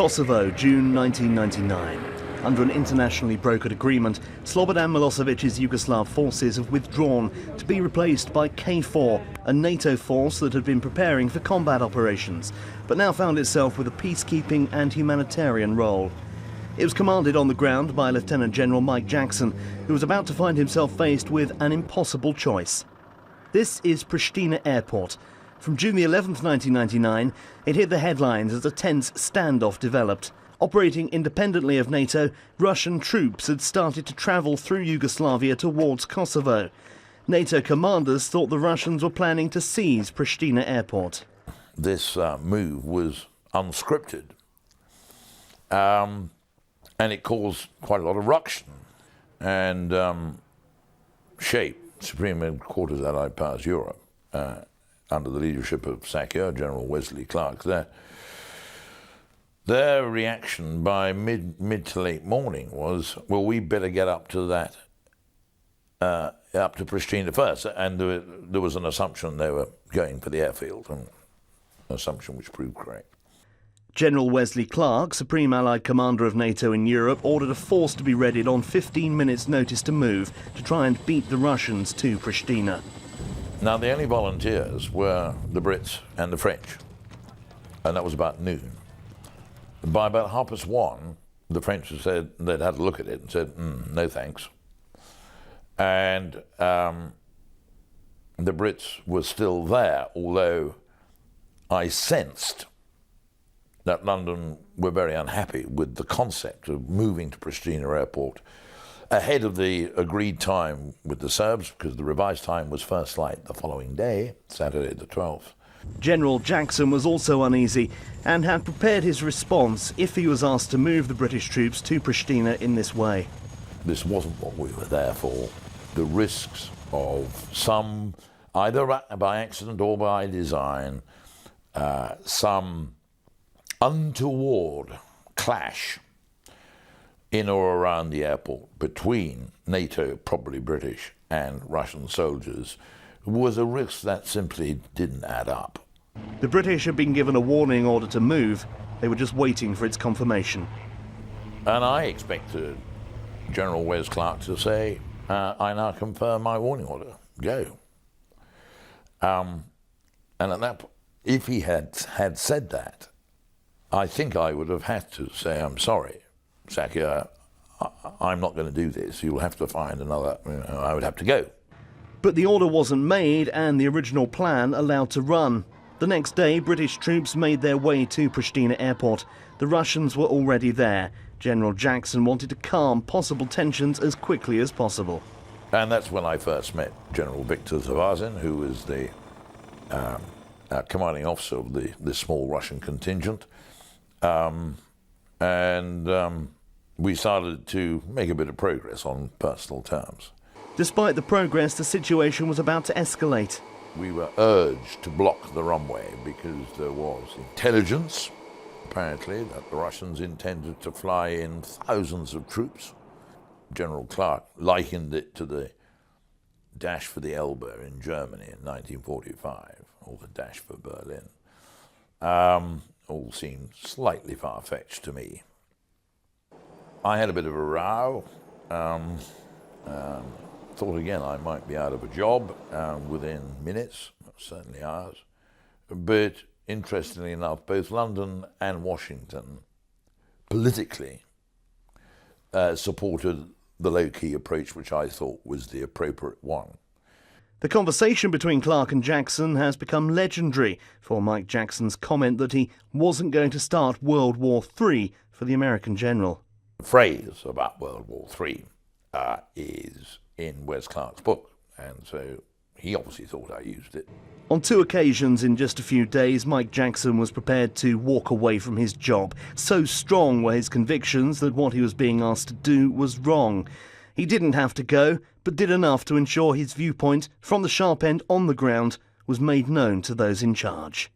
Kosovo, June 1999. Under an internationally brokered agreement, Slobodan Milosevic's Yugoslav forces have withdrawn to be replaced by KFOR, a NATO force that had been preparing for combat operations, but now found itself with a peacekeeping and humanitarian role. It was commanded on the ground by Lieutenant General Mike Jackson, who was about to find himself faced with an impossible choice. This is Pristina Airport. From June the 11th, 1999, it hit the headlines as a tense standoff developed. Operating independently of NATO, Russian troops had started to travel through Yugoslavia towards Kosovo. NATO commanders thought the Russians were planning to seize Pristina Airport. This move was unscripted, and it caused quite a lot of ruction and shaped Supreme Headquarters Allied Powers Europe under the leadership of SACEUR, General Wesley Clark. Their reaction by mid to late morning was, well, we better get up to that, up to Pristina first. And there was an assumption they were going for the airfield, an assumption which proved correct. General Wesley Clark, Supreme Allied Commander of NATO in Europe, ordered a force to be readied on 15 minutes' notice to move to try and beat the Russians to Pristina. Now, the only volunteers were the Brits and the French, and that was about noon. By about 1:30, the French said they'd had a look at it and said, no thanks. And the Brits were still there, although I sensed that London were very unhappy with the concept of moving to Pristina Airport ahead of the agreed time with the Serbs, because the revised time was first flight the following day, Saturday the 12th. General Jackson was also uneasy and had prepared his response if he was asked to move the British troops to Pristina in this way. This wasn't what we were there for. The risks of some, either by accident or by design, some untoward clash in or around the airport between NATO, probably British, and Russian soldiers was a risk that simply didn't add up. The British had been given a warning order to move. They were just waiting for its confirmation. And I expected General Wes Clark to say, I now confirm my warning order, go. And at that point, if he had said that, I think I would have had to say, I'm sorry, SACEUR, I'm not going to do this. You'll have to find another, I would have to go. But the order wasn't made and the original plan allowed to run. The next day, British troops made their way to Pristina Airport. The Russians were already there. General Jackson wanted to calm possible tensions as quickly as possible. And that's when I first met General Viktor Zavazin, who was the commanding officer of this small Russian contingent. We started to make a bit of progress on personal terms. Despite the progress, the situation was about to escalate. We were urged to block the runway because there was intelligence, apparently, that the Russians intended to fly in thousands of troops. General Clark likened it to the dash for the Elbe in Germany in 1945, or the dash for Berlin. All seemed slightly far-fetched to me. I had a bit of a row. Thought again I might be out of a job within minutes, certainly hours. But interestingly enough, both London and Washington politically supported the low-key approach, which I thought was the appropriate one. The conversation between Clark and Jackson has become legendary for Mike Jackson's comment that he wasn't going to start World War III for the American general. The phrase about World War III is in Wes Clark's book, and so he obviously thought I used it. On 2 occasions in just a few days, Mike Jackson was prepared to walk away from his job. So strong were his convictions that what he was being asked to do was wrong. He didn't have to go, but did enough to ensure his viewpoint from the sharp end on the ground was made known to those in charge.